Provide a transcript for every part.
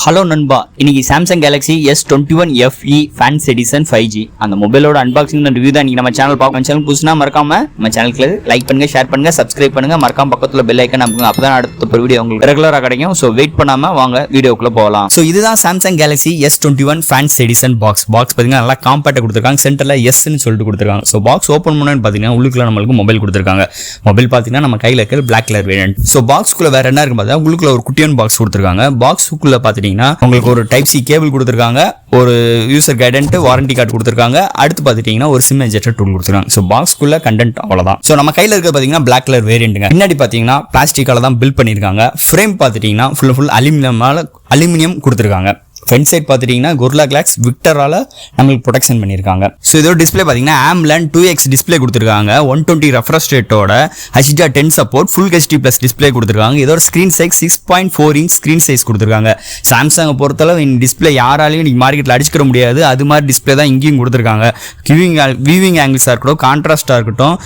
Hello நண்பா, இன்னைக்கு Samsung Galaxy S21 FE fans edition 5G அந்த மொபைலோட அன்பாக்சிங் ரிவ்யூ தான் இன்னைக்கு நம்ம சேனல் பார்க்கணும். சேனல் புதுசுனா மறக்காம நம்ம சேனலுக்கு லைக் பண்ணுங்க, ஷேர் பண்ணுங்க, சப்ஸ்கிரைப் பண்ணுங்க, மறக்காம பக்கத்துல பெல் ஐக்கன் அமுக்குங்க. அப்பதான் அடுத்த வீடியோ உங்களுக்கு ரெகுலரா கிடைக்கும். சோ வெயிட் பண்ணாம வாங்க வீடியோக்குள்ள போகலாம். சோ இதுதான் Samsung Galaxy S21 fans edition box பாத்தீங்கன்னா நல்லா காம்பாக்டா கொடுத்துருக்காங்க. சென்டர்ல எஸ்ன்னு சொல்லிட்டு கொடுத்துருக்காங்க. சோ பாக்ஸ் ஓப்பன் பண்ணு பாத்தீங்கன்னா உள்ளுக்குள்ள நம்மளுக்கு மொபைல் கொடுத்துருக்காங்க. மொபைல் பாத்தீங்கன்னா நம்ம கையில இருக்கிற பிளாக் கலர் வேரியன்ட். சோ பாக்ஸ்க்குள்ள வேற என்ன இருக்கு பார்த்தா உள்ளுக்குள்ள ஒரு குட்டியான பாக்ஸ் கொடுத்துருக்காங்க. பாக்ஸ்க்குள்ள பாத்தீங்கன்னா உங்களுக்கு ஒரு டைப் சி கேபிள் கொடுத்துருக்காங்க, ஒரு யூசர் கைடன்ட், வாரண்டி கார்டு கொடுத்துருக்காங்க. அடுத்து பாத்துட்டீங்கன்னா ஒரு சிம் எஜெக்டர் டூல் கொடுத்துருக்காங்க. சோ பாக்ஸ்க்குள்ள கண்டென்ட் அவ்வளவுதான். சோ நம்ம கையில இருக்க பாத்தீங்கன்னா பிளாக் கலர் வேரியன்ட்ங்க. பின்னாடி பாத்தீங்கன்னா பிளாஸ்டிக்கால தான் பில்ட் பண்ணிருக்காங்க. ஃப்ரேம் பாத்துட்டீங்கன்னா ஃபுல் அலுமினியம் கொடுத்துருக்காங்க. ஃப்ரண்ட் சைட் பார்த்துட்டீங்கன்னா கொரில்லா கிளாஸ் விக்டரால நம்மளுக்கு ப்ரொடெக்ஷன் பண்ணியிருக்காங்க. ஸோ இதோட டிஸ்பிளே பார்த்தீங்கன்னா AMOLED 2x டிஸ்பிளே கொடுத்துருக்காங்க. 120 ரெஃப்ரெஷ் ரேட்டோட HDR10 support, full HD plus display கொடுத்துருக்காங்க. இதோட screen size 6.4 inch screen size கொடுத்துருக்காங்க. சாம்சங்கை பொறுத்தளவு இந்த டிஸ்பிளே யாராலையும் இன்னைக்கு மார்க்கெட்டில் அடிச்சுக்கிற முடியாது. அது மாதிரி டிஸ்பிளே தான் இங்கேயும் கொடுத்துருக்காங்க. வியூவிங் ஆங்கிள்ஸாக இருக்கட்டும், கான்ட்ராஸ்டாக இருக்கட்டும்,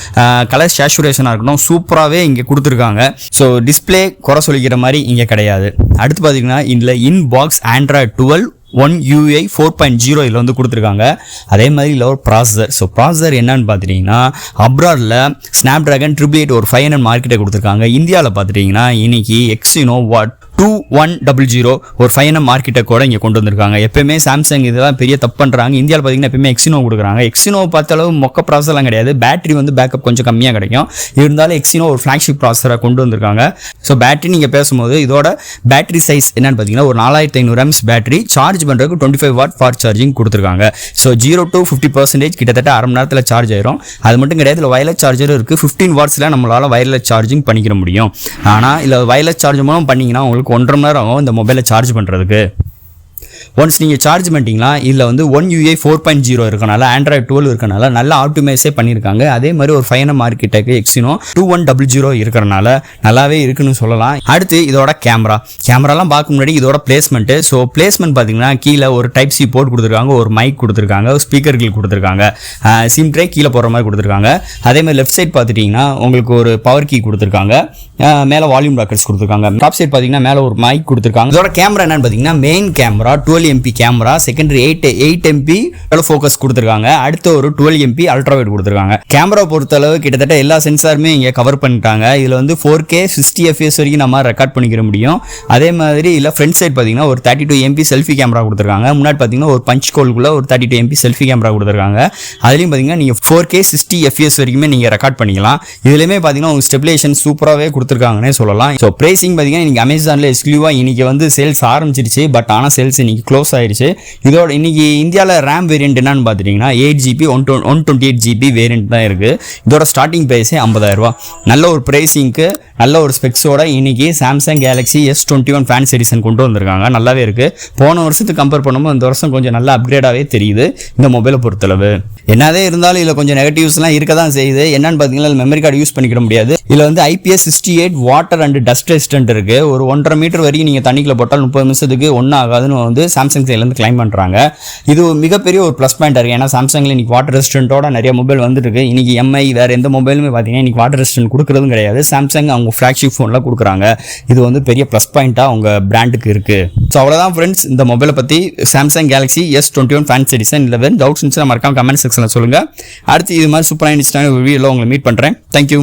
கலர் சேச்சுரேஷனாக இருக்கட்டும், சூப்பராகவே இங்கே கொடுத்துருக்காங்க. ஸோ டிஸ்பிளே குறை சொல்லிக்கிற மாதிரி இங்கே கிடையாது. அடுத்து பார்த்தீங்கன்னா இதில் இன்பாக்ஸ் ஆண்ட்ராய்டு 1 UI 4.0 இதில் வந்து கொடுத்துருக்காங்க. அதே மாதிரி இல்லை ஒரு ப்ராசஸர். ஸோ ப்ராசஸர் என்னன்னு பார்த்துட்டிங்கன்னா அப்ராடில் ஸ்னாப்ட்ராகன் 888 ஒரு 500 மார்க்கெட்டை கொடுத்துருக்காங்க. இந்தியாவில் பார்த்துட்டிங்கன்னா இன்னைக்கு எக்ஸினோ 2100 ஒரு 500 மார்க்கெட்டை கூட இங்கே கொண்டு வந்திருக்காங்க. எப்பயுமே சாம்சங் இதெல்லாம் பெரிய தப்பு பண்ணுறாங்க. இந்தியாவில் பார்த்தீங்கன்னா எப்பயுமே எக்ஸினோ கொடுக்குறாங்க. எக்ஸினோ பார்த்தாலும் மொக்க ப்ராசஸர்லாம் கிடையாது. பேட்டரி வந்து பேக்கப் கொஞ்சம் கம்மியாக கிடைக்கும். இருந்தாலும் எக்ஸினோ ஒரு ஃப்ளாக்ஷிப் ப்ராசஸரை கொண்டு வந்திருக்காங்க. ஸோ பேட்டரி நீங்கள் பேசும்போது இதோட பேட்டரி சைஸ் என்னன்னு பார்த்தீங்கன்னா ஒரு 4500 mAh பேட்டரி, சார்ஜ் பண்ணுறதுக்கு 25 வாட் ஃபாஸ்ட் சார்ஜிங் கொடுத்துருக்காங்க. ஸோ 0 to 50% கிட்டத்தட்ட அரை மணி நேரத்தில் சார்ஜ் ஆயிரும். அது மட்டும் கிடையாது, இதில் வயர்லெஸ் சார்ஜர் இருக்குது. 15 வாட்ஸில் நம்மளால் வயர்லெஸ் சார்ஜிங் பண்ணிக்கிற முடியும். ஆனால் இதில் வயர்லெஸ் சார்ஜ் மூலம் பண்ணிங்கன்னா உங்களுக்கு 1.5 மணி நேரம் ஆகும் இந்த மொபைலை சார்ஜ் பண்ணுறதுக்கு. ஒன்ஸ் நீங்கள் சார்ஜ் பண்ணிட்டீங்களா இதில் வந்து 1 UI 4.0 இருக்கனால, ஆண்ட்ராய்டு 12 இருக்கனால நல்லா ஆப்டிமைஸே பண்ணியிருக்காங்க. அதே மாதிரி ஒரு 500 மார்க்கெட்டுக்கு எக்ஸினோ 2100 இருக்கிறனால நல்லாவே இருக்குன்னு சொல்லலாம். அடுத்து இதோட கேமராலாம் பார்க்க முன்னாடி இதோட பிளேஸ்மெண்ட்டு. ஸோ பிளேஸ்மெண்ட் பார்த்தீங்கன்னா கீழே ஒரு டைப் சி போர்ட் கொடுத்துருக்காங்க, ஒரு மைக் கொடுத்துருக்காங்க, ஒரு ஸ்பீக்கர்கள் கொடுத்துருக்காங்க, சிம் ட்ரே கீழே போகிற மாதிரி கொடுத்துருக்காங்க. அதே மாதிரி லெஃப்ட் சைட் பார்த்துட்டிங்கன்னா உங்களுக்கு ஒரு பவர் கீ கொடுத்துருக்காங்க, மேலே வால்யூம் ராக்கர்ஸ் கொடுத்துருக்காங்க. டாப் சைட் பார்த்தீங்கன்னா மேலே ஒரு மைக் கொடுத்துருக்காங்க. இதோட கேமரா என்னன்னு பார்த்தீங்கன்னா main camera 12 MP camera, secondary 8 MP focus கொடுத்துருக்காங்க. அடுத்து ஒரு 12 MP அல்ட்ரா வைட் கொடுத்துருக்காங்க. கேமரா பொறுத்தளவு கிட்டத்தட்ட எல்லா சென்சாருமே இங்கே கவர் பண்ணிட்டாங்க. இதில் வந்து 4K 60 FPS வரைக்கும் நம்ம ரெக்கார்ட் பண்ணிக்கிற முடியும். அதே மாதிரி இல்லை ஃப்ரண்ட் சைட் பார்த்தீங்கன்னா ஒரு 32 MP செல்ஃபி கேமரா கொடுத்துருக்காங்க. முன்னாடி பார்த்தீங்கன்னா ஒரு பஞ்ச் கோல்குள்ள ஒரு 32 MP செல்ஃபி கேமரா கொடுத்துருக்காங்க. அதுலேயும் பார்த்தீங்கன்னா நீங்கள் 4K 60 FPS வரைக்குமே நீங்கள் ரெக்கார்ட் பண்ணிக்கலாம். இதுலேயுமே பார்த்தீங்கன்னா உங்களுக்கு ஸ்டெபிலேஷன் சூப்பராகவே கொடுத்துருக்காங்கன்னே சொல்லலாம். ஸோ ப்ரைசிங் பார்த்தீங்கன்னா இன்னைக்கு அமேசானில் எக்ஸ்க்ளூசிவாக இன்னைக்கு வந்து சேல்ஸ் ஆரம்பிச்சிருச்சு. பட் ஆனால் சேல்ஸ் இன்னைக்கு க்ளோஸ் ஆயிருச்சு. இதோட இன்னைக்கு இந்தியாவில் ரேம் வேரியன்ட் என்னன்னு பார்த்துட்டீங்கன்னா 8GB 128GB வேரியன்ட் தான் இருக்கு. இதோட ஸ்டார்டிங் பிரைஸே 50,000 ரூபா. நல்ல ஒரு பிரைசிங்க்கு நல்ல ஒரு ஸ்பெக்ஸோட இன்னைக்கு Samsung Galaxy S21 fans edition கொண்டு வந்திருக்காங்க. நல்லாவே இருக்கு. போன வருஷத்துக்கு கம்பேர் பண்ணும்போது இந்த வருஷம் கொஞ்சம் நல்லா அப்கிரேடாகவே தெரியுது இந்த மொபைலை பொறுத்தளவு. என்னதே இருந்தாலும் இதில் கொஞ்சம் நெகட்டிவ்ஸ்லாம் இருக்க தான் செய்யுது. என்னன்னு பார்த்தீங்கன்னா மெமரி கார்டு யூஸ் பண்ணிக்கிற முடியாது. இதில் வந்து IPS 68 water and dust resistant இருக்கு. ஒரு 1.5 மீட்டர் வரைக்கும் நீங்கள் தண்ணிக்குள்ள போட்டால் 30 நிமிஷத்துக்கு ஒன்றும் ஆகாதுன்னு வந்து சாம்சங் சைட்லேருந்து கிளைம் பண்ணுறாங்க. இது மிகப்பெரிய ஒரு ப்ளஸ் பாயிண்ட் இருக்கு. ஏன்னா சாம்சங்கில் இன்னைக்கு வாட்டர் ரெசிஸ்டன்ட்டோட நிறைய மொபைல் வந்துருக்கு. இன்னைக்கு MI வேற எந்த மொபைலுமே பார்த்தீங்கன்னா இன்னைக்கு வாட்டர் ரெசிஸ்டன்ட் கொடுக்குறதும் கிடையாது. சாம்சங் அவங்க ஃபிளாக்ஷிப் ஃபோனில் கொடுக்குறாங்க. இது வந்து பெரிய ப்ளஸ் பாயிண்ட்டாக அவங்க பிராண்டுக்கு இருக்கு. ஸோ அவ்வளோதான் ஃப்ரெண்ட்ஸ் இந்த மொபைலை பற்றி Samsung Galaxy S21 fans edition. இல்லை வேறு டவுட்ஸ் இருந்துச்சுன்னா மறக்காம கமெண்ட் செக்ஷனில் சொல்லுங்கள். அடுத்து இது மாதிரி சூப்பராக இருந்துச்சுன்னா வீடியோவில் உங்களை மீட் பண்ணுறேன். தேங்க்யூ.